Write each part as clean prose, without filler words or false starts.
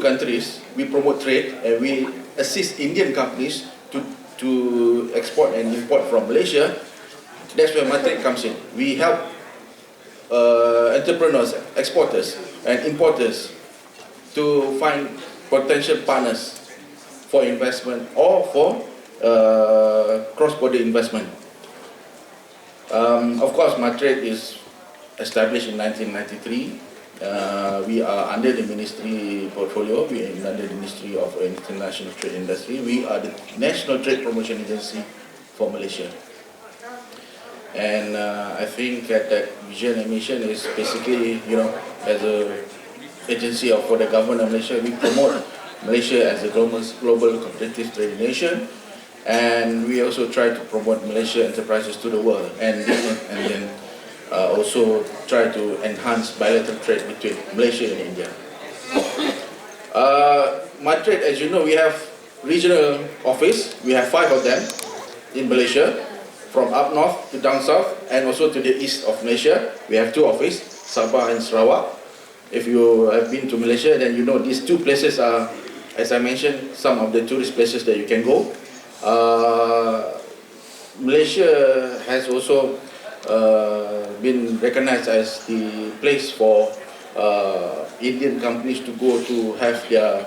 countries, we promote trade and we assist Indian companies to export and import from Malaysia. That's where Matrade comes in. We help entrepreneurs, exporters and importers to find potential partners for investment or for cross-border investment. Of course, Matrade is established in 1993. We are under the ministry portfolio. We are under the Ministry of International Trade Industry. We are the National Trade Promotion Agency for Malaysia. And I think that vision and mission is basically, as a agency for the government of Malaysia, we promote Malaysia as a global competitive trade nation, and we also try to promote Malaysia enterprises to the world, and then also try to enhance bilateral trade between Malaysia and India. Matrade, as you know, we have regional office. We have 5 of them in Malaysia, from up north to down south, and also to the east of Malaysia. We have 2 offices, Sabah and Sarawak. If you have been to Malaysia, then you know these 2 places are, as I mentioned, some of the tourist places that you can go. Malaysia has also been recognized as the place for Indian companies to go to have their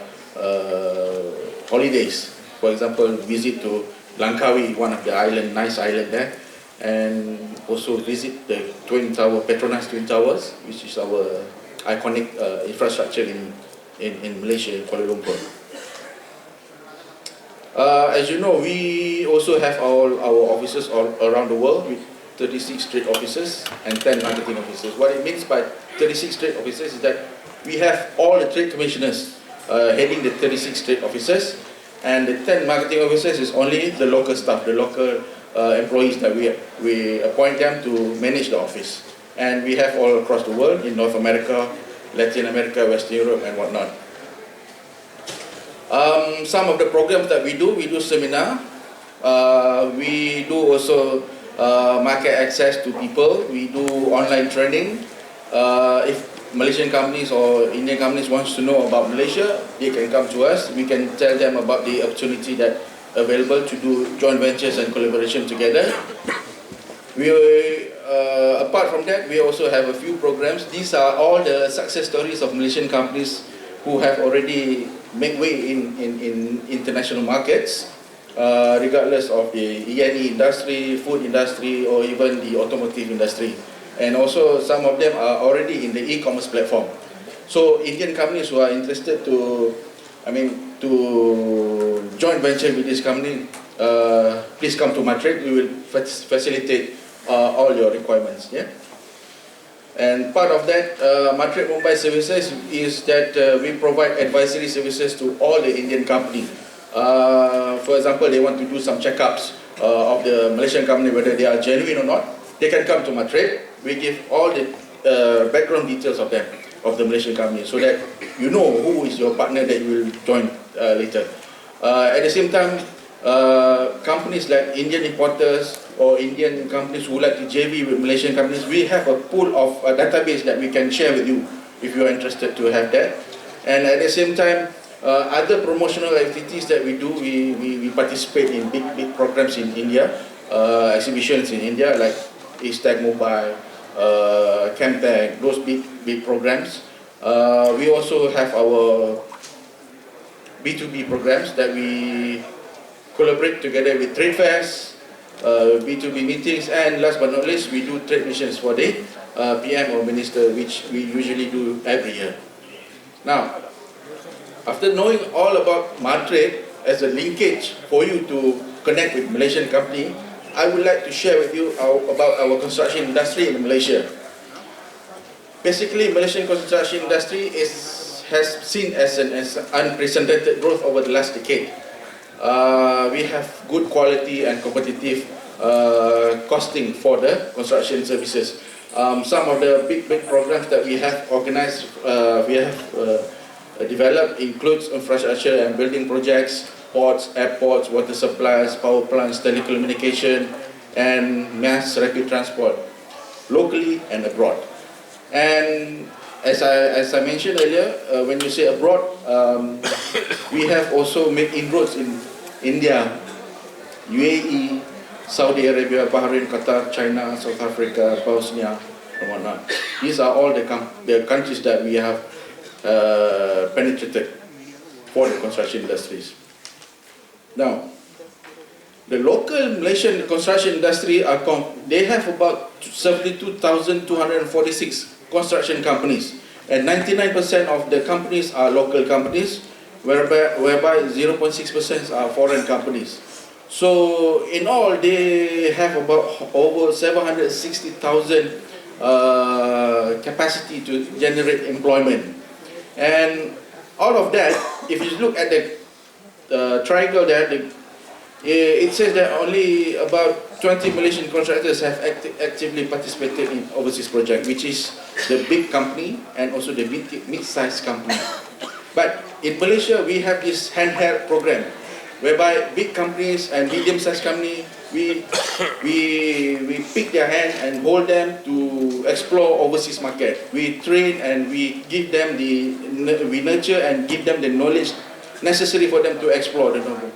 holidays. For example, visit to Langkawi, one of the island, nice island there, and also visit the Twin Tower, Petronas Twin Towers, which is our iconic infrastructure in Malaysia, Kuala Lumpur. As you know, we also have our offices all around the world with 36 trade offices and 10 marketing offices. What it means by 36 trade offices is that we have all the trade commissioners heading the 36 trade offices, and the 10 marketing officers is only the local staff, the local employees that we appoint them to manage the office. And we have all across the world, in North America, Latin America, Western Europe and whatnot. Some of the programs that we do seminar, we do also market access to people, we do online training. If Malaysian companies or Indian companies wants to know about Malaysia, they can come to us. We can tell them about the opportunity that available to do joint ventures and collaboration together. Apart from that, we also have a few programs. These are all the success stories of Malaysian companies who have already made way in international markets, regardless of the E&E industry, food industry, or even the automotive industry. And also some of them are already in the e-commerce platform. So Indian companies who are interested to joint venture with this company, please come to Matrade. We will facilitate all your requirements. Yeah. And part of that Matrade Mumbai services is that we provide advisory services to all the Indian companies. For example, they want to do some checkups of the Malaysian company, whether they are genuine or not. They can come to Matrade. We give all the background details of them, of the Malaysian company, so that you know who is your partner that you will join later. At the same time, companies like Indian importers or Indian companies who like to JV with Malaysian companies, we have a pool of a database that we can share with you if you are interested to have that. And at the same time, other promotional activities that we do, we participate in big programs in India, exhibitions in India like Eastag Mobile, Camptech, those big programs. We also have our B2B programs that we collaborate together with trade fairs, B2B meetings, and last but not least, we do trade missions for the PM or Minister, which we usually do every year. Now, after knowing all about Matrade as a linkage for you to connect with Malaysian company, I would like to share with you about our construction industry in Malaysia. Basically, Malaysian construction industry has seen as an unprecedented growth over the last decade. We have good quality and competitive costing for the construction services. Some of the big programs that we have organized, developed includes infrastructure and building projects, ports, airports, water supplies, power plants, telecommunication, and mass rapid transport, locally and abroad. And as I mentioned earlier, when you say abroad, we have also made inroads in India, UAE, Saudi Arabia, Bahrain, Qatar, China, South Africa, Bosnia, and whatnot. These are all the countries that we have penetrated for the construction industries. Now, the local Malaysian construction industry they have about 72,246 construction companies, and 99% of the companies are local companies, whereby 0.6% are foreign companies. So in all, they have about over 760,000 capacity to generate employment. And all of that, if you look at the triangle there, it says that only about 20 Malaysian contractors have actively participated in overseas project, which is the big company and also the mid-sized company. But in Malaysia, we have this handheld program, whereby big companies and medium-sized companies, we pick their hand and hold them to explore overseas market. We train and we give them we nurture and give them the knowledge necessary for them to explore the novel.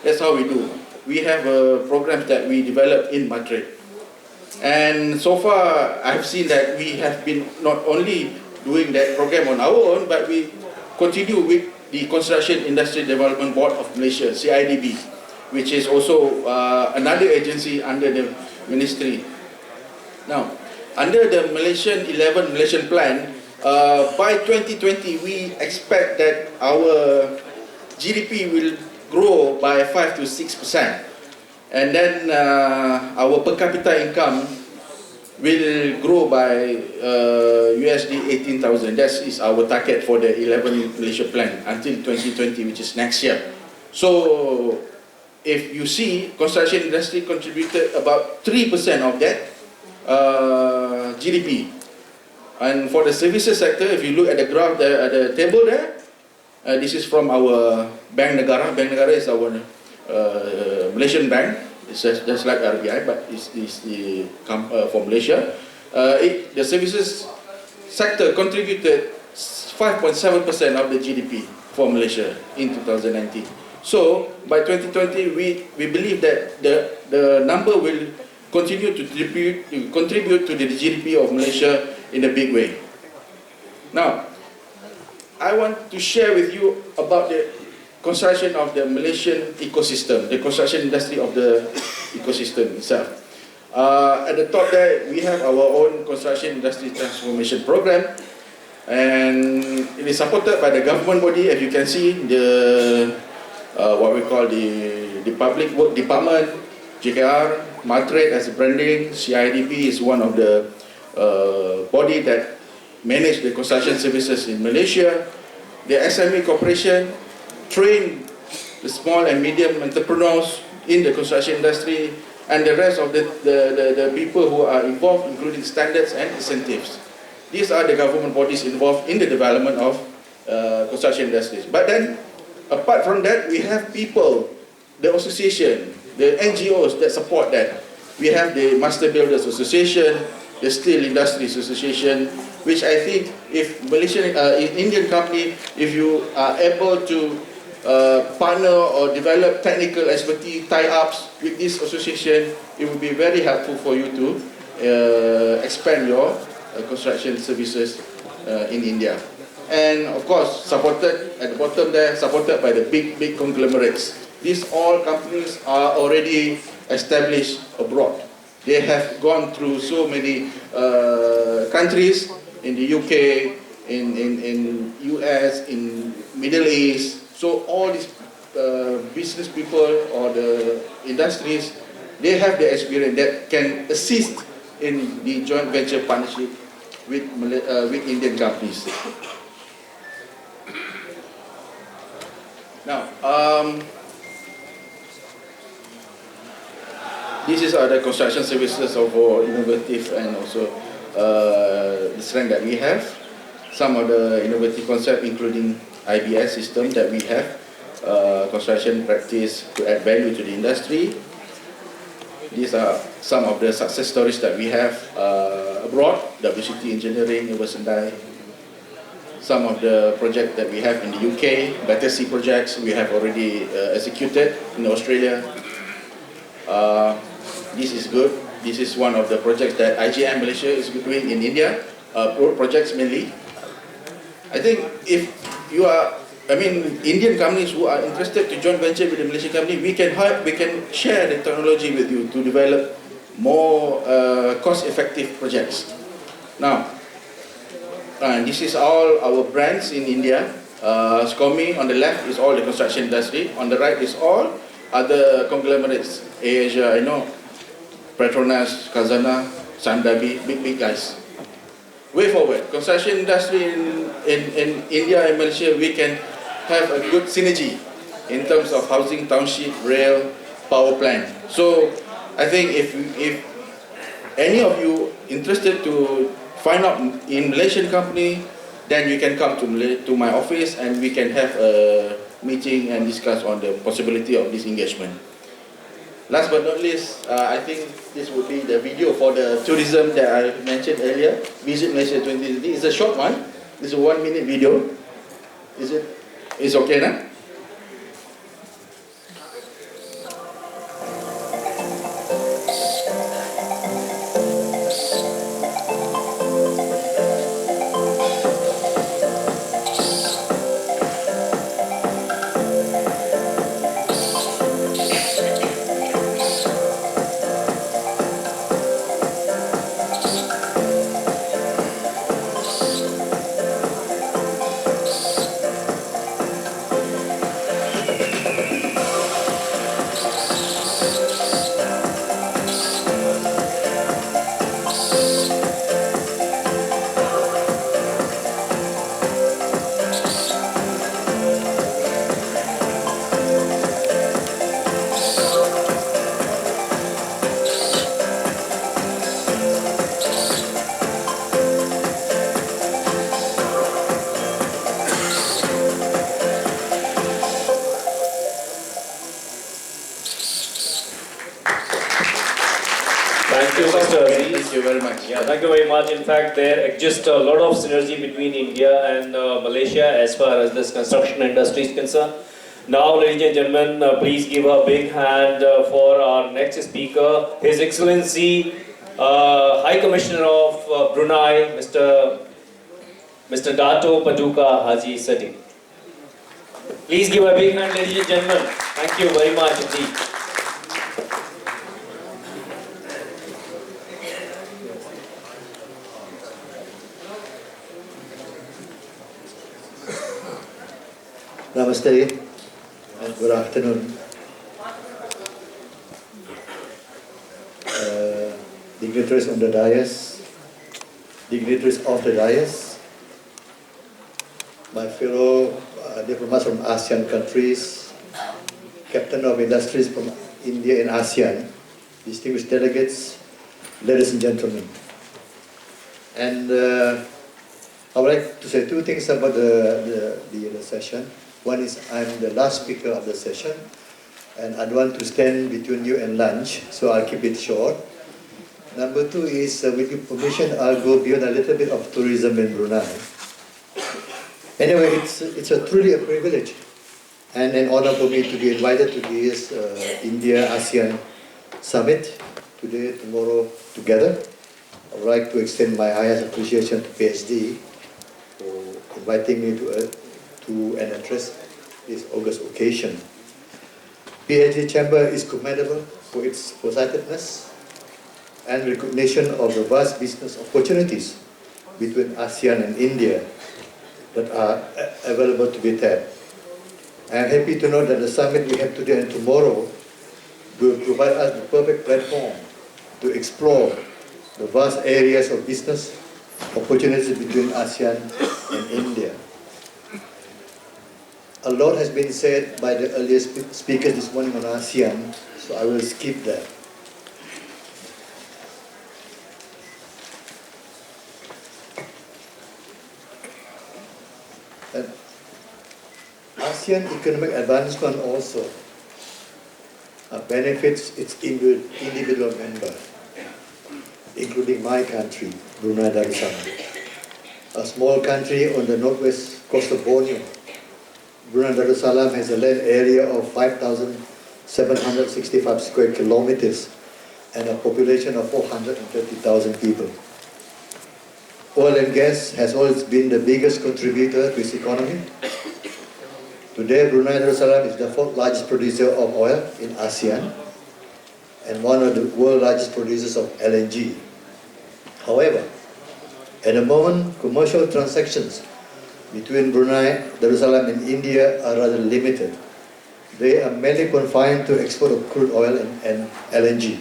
That's how we do. We have programs that we develop in Madrid. And so far, I've seen that we have been not only doing that program on our own, but we continue with the Construction Industry Development Board of Malaysia, CIDB, which is also another agency under the ministry. Now, under the 11th Malaysian Plan, by 2020, we expect that our GDP will grow by 5 to 6%, and then our per capita income will grow by USD 18,000. That is our target for the 11th Malaysia Plan until 2020, which is next year. So, if you see, construction industry contributed about 3% of that GDP. And for the services sector, if you look at the graph there, at the table there, this is from our Bank Negara. Bank Negara is our Malaysian bank. It's just like RBI, but it's for Malaysia. The services sector contributed 5.7% of the GDP for Malaysia in 2019. So by 2020, we believe that the number will continue to contribute to the GDP of Malaysia in a big way. Now, I want to share with you about the construction of the Malaysian ecosystem, the construction industry of the ecosystem itself. At the top there, we have our own construction industry transformation program, and it is supported by the government body. As you can see, what we call the Public Work Department, JKR, Madrid as branding, CIDB is one of the body that manage the construction services in Malaysia. The SME Corporation train the small and medium entrepreneurs in the construction industry, and the rest of the people who are involved, including standards and incentives. These are the government bodies involved in the development of construction industries. But then, apart from that, we have people, the association, the NGOs that support that. We have the Master Builders Association, the Steel Industries Association, which I think if Malaysian, Indian company, if you are able to partner or develop technical expertise tie-ups with this association, it will be very helpful for you to expand your construction services in India. And of course, supported at the bottom there, supported by the big conglomerates. These all companies are already established abroad. They have gone through so many countries, in the UK, in US, in Middle East. So all these business people or the industries, they have the experience that can assist in the joint venture partnership with Indian companies. Now, this is the construction services of our innovative and also the strength that we have. Some of the innovative concepts including IBS system that we have, construction practice to add value to the industry. These are some of the success stories that we have abroad. WCT Engineering, Sendai, some of the projects that we have in the UK, Better Sea projects we have already executed in Australia. This is good. This is one of the projects that IGM Malaysia is doing in India, projects mainly. I think if you are, Indian companies who are interested to join venture with the Malaysian company, we can share the technology with you to develop more cost-effective projects. Now, this is all our brands in India. SCOMI on the left is all the construction industry. On the right is all other conglomerates. Asia, Petronas, Khazanah, Sandabi, big guys. Way forward, construction industry in India and Malaysia, we can have a good synergy in terms of housing, township, rail, power plant. So I think if any of you interested to find out in Malaysian company, then you can come to my office and we can have a meeting and discuss on the possibility of this engagement. Last but not least, I think this would be the video for the tourism that I mentioned earlier. Visit Malaysia 2020. It's a short one. It's a 1-minute video. It's okay now? Thank you, Mr. Aziz. Thank you very much. Yeah, thank you very much. In fact, there exists a lot of synergy between India and Malaysia as far as this construction industry is concerned. Now, ladies and gentlemen, please give a big hand for our next speaker, His Excellency, High Commissioner of Brunei, Mr. Dato Paduka Haji Seti. Please give a big hand, ladies and gentlemen. Thank you very much indeed. Namaste and good afternoon. Dignitaries on the dais, dignitaries of the dais, my fellow diplomats from ASEAN countries, captain of industries from India and ASEAN, distinguished delegates, ladies and gentlemen. And I would like to say two things about the session. One is I'm the last speaker of the session, and I don't want to stand between you and lunch, so I'll keep it short. Number two is, with your permission, I'll go beyond a little bit of tourism in Brunei. Anyway, it's truly a privilege and an honor for me to be invited to this India-ASEAN Summit today, tomorrow, together. I would like to extend my highest appreciation to PSD for inviting me to address this August occasion. PSD Chamber is commendable for its foresightedness and recognition of the vast business opportunities between ASEAN and India that are available to be tapped. I am happy to know that the summit we have today and tomorrow will provide us the perfect platform to explore the vast areas of business opportunities between ASEAN and India. A lot has been said by the earlier speakers this morning on ASEAN, so I will skip that. And ASEAN economic advancement also benefits its individual members, including my country, Brunei Darussalam. a small country on the northwest coast of Borneo. Brunei Darussalam has a land area of 5,765 square kilometers and a population of 430,000 people. Oil and gas has always been the biggest contributor to its economy. Today, Brunei Darussalam is the fourth largest producer of oil in ASEAN and one of the world's largest producers of LNG. However, at the moment, commercial transactions between Brunei Darussalam and India are rather limited. They are mainly confined to export of crude oil and LNG,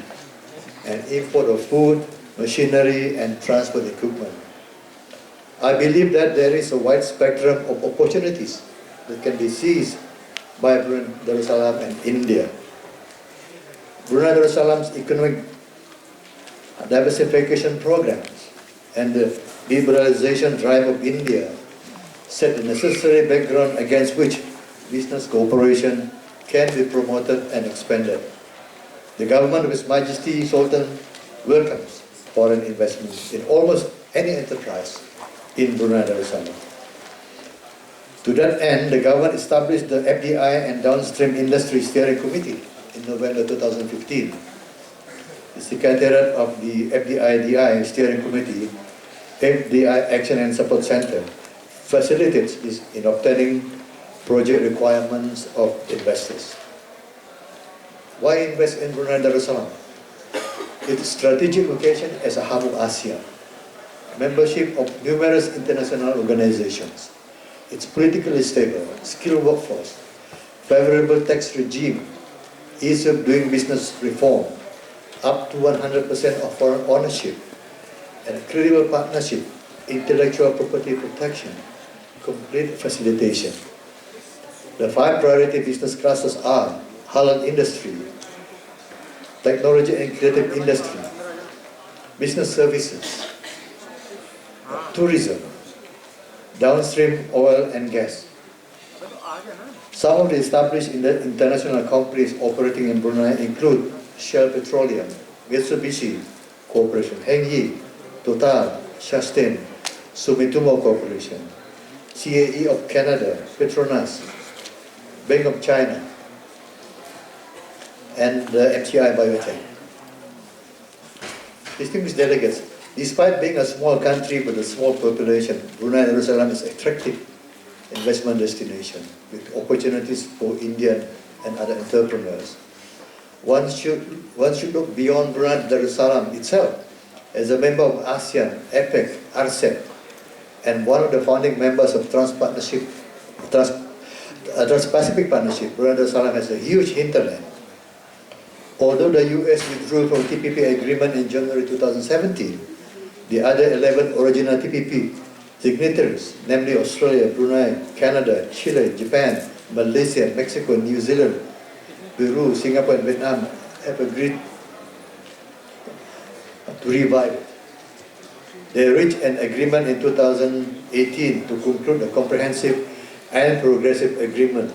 and import of food, machinery, and transport equipment. I believe that there is a wide spectrum of opportunities that can be seized by Brunei Darussalam and India. Brunei Darussalam's economic diversification programs and the liberalization drive of India set the necessary background against which business cooperation can be promoted and expanded. The government of His Majesty Sultan welcomes foreign investments in almost any enterprise in Brunei Darussalam. To that end, the government established the FDI and Downstream Industry Steering Committee in November 2015. The Secretariat of the FDI-DI Steering Committee, FDI Action and Support Center, facilitates this in obtaining project requirements of investors. Why invest in Brunei Darussalam? Its strategic location as a hub of ASEAN, membership of numerous international organizations, its politically stable, skilled workforce, favorable tax regime, ease of doing business reform, up to 100% of foreign ownership, and credible partnership, intellectual property protection, complete facilitation. The 5 priority business clusters are halal industry, technology and creative industry, business services, tourism, downstream oil and gas. Some of the established international companies operating in Brunei include Shell Petroleum, Mitsubishi Corporation, Hengyi, Total, Shastin, Sumitomo Corporation, CAE of Canada, Petronas, Bank of China, and MCI Biotech. Distinguished delegates, despite being a small country with a small population, Brunei Darussalam is an attractive investment destination with opportunities for Indian and other entrepreneurs. One should look beyond Brunei Darussalam itself. As a member of ASEAN, APEC, RCEP, and one of the founding members of Trans-Pacific Partnership, Brunei Darussalam has a huge hinterland. Although the US withdrew from TPP agreement in January 2017, the other 11 original TPP signatories, namely Australia, Brunei, Canada, Chile, Japan, Malaysia, Mexico, New Zealand, Peru, Singapore, and Vietnam, have agreed to revive it. They reached an agreement in 2018 to conclude a comprehensive and progressive agreement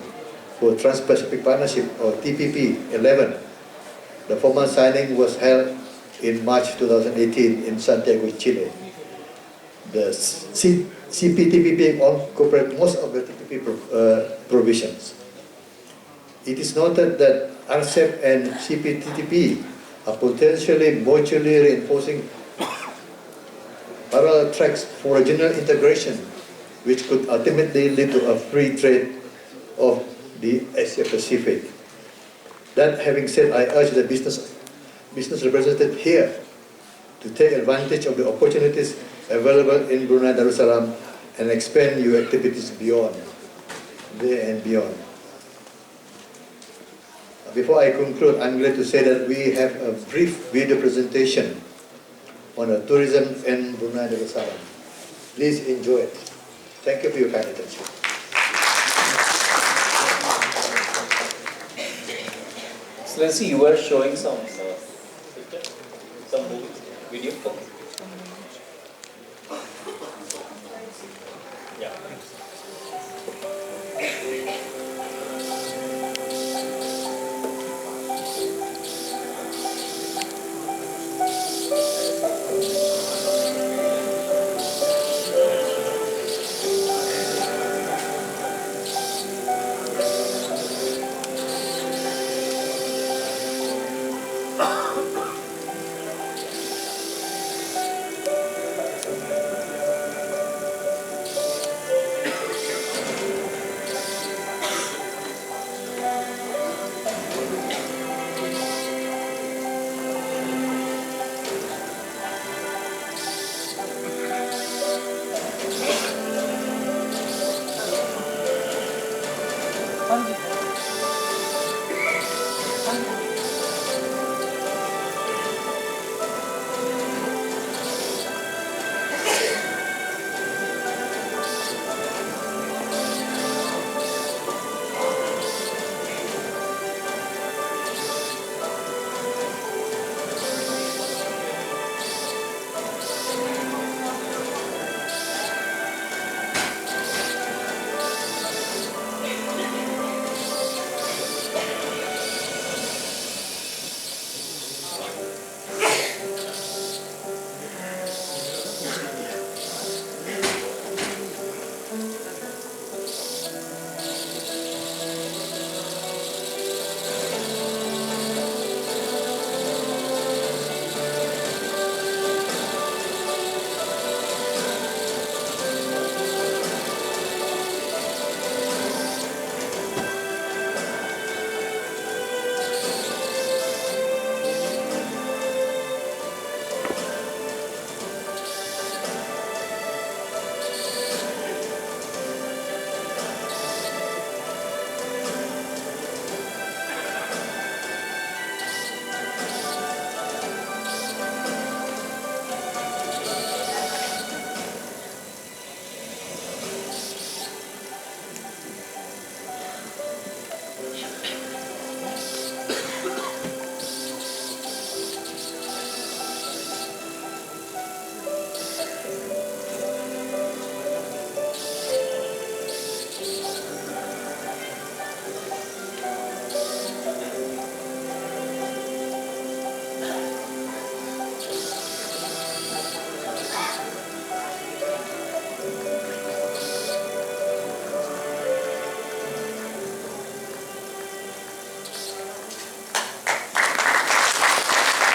for Trans-Pacific Partnership, or TPP 11. The formal signing was held in March 2018 in Santiago, Chile. The CPTPP incorporates most of the TPP provisions. It is noted that RCEP and CPTPP are potentially mutually reinforcing parallel tracks for regional integration, which could ultimately lead to a free trade of the Asia Pacific. That having said, I urge the business representative here to take advantage of the opportunities available in Brunei Darussalam and expand your activities beyond there and beyond. Before I conclude, I'm glad to say that we have a brief video presentation on the tourism in Brunei Darussalam. Please enjoy it. Thank you for your kind attention. Excellency, you were showing some movies, video. Yeah.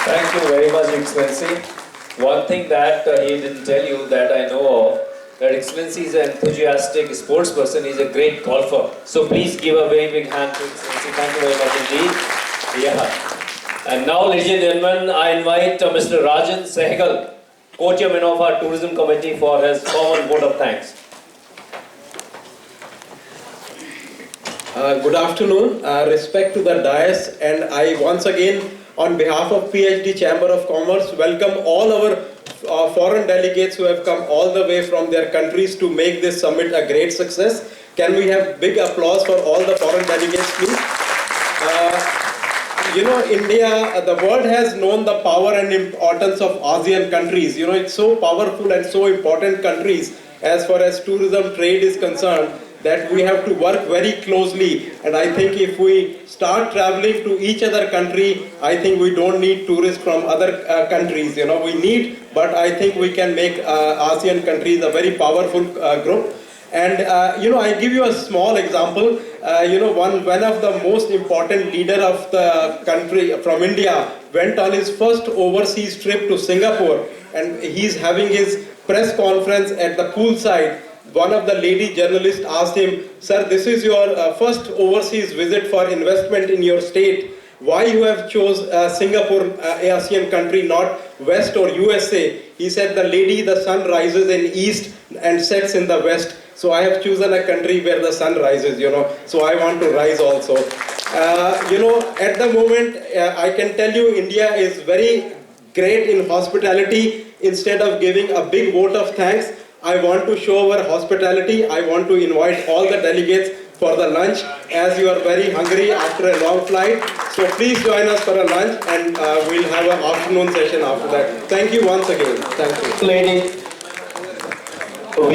Thank you very much, Excellency. One thing that he didn't tell you that I know of, that Excellency is an enthusiastic sports person, he is a great golfer. So please give a very big hand to Excellency. Thank you very much indeed. Yeah. And now, ladies and gentlemen, I invite Mr. Rajan Sehgal, co-chairman of our tourism committee, for his common vote of thanks. Good afternoon, respect to the dais, and I once again on behalf of PhD Chamber of Commerce welcome all our foreign delegates who have come all the way from their countries to make this summit a great success. Can we have big applause for all the foreign delegates, please? India, the world has known the power and importance of ASEAN countries. It's so powerful and so important countries as far as tourism trade is concerned, that we have to work very closely. And I think if we start traveling to each other country, I think we don't need tourists from other countries. We need, but I think we can make ASEAN countries a very powerful group. And I give you a small example. One of the most important leader of the country from India went on his first overseas trip to Singapore, and he's having his press conference at the poolside. One of the lady journalists asked him, "Sir, this is your first overseas visit for investment in your state. Why you have chose Singapore, ASEAN country, not West or USA?" He said, "The lady, the sun rises in East and sets in the West. So I have chosen a country where the sun rises, so I want to rise also." At the moment, I can tell you India is very great in hospitality. Instead of giving a big vote of thanks, I want to show our hospitality. I want to invite all the delegates for the lunch, as you are very hungry after a long flight. So please join us for a lunch, and we'll have an afternoon session after that. Thank you once again. Thank you. Lady, we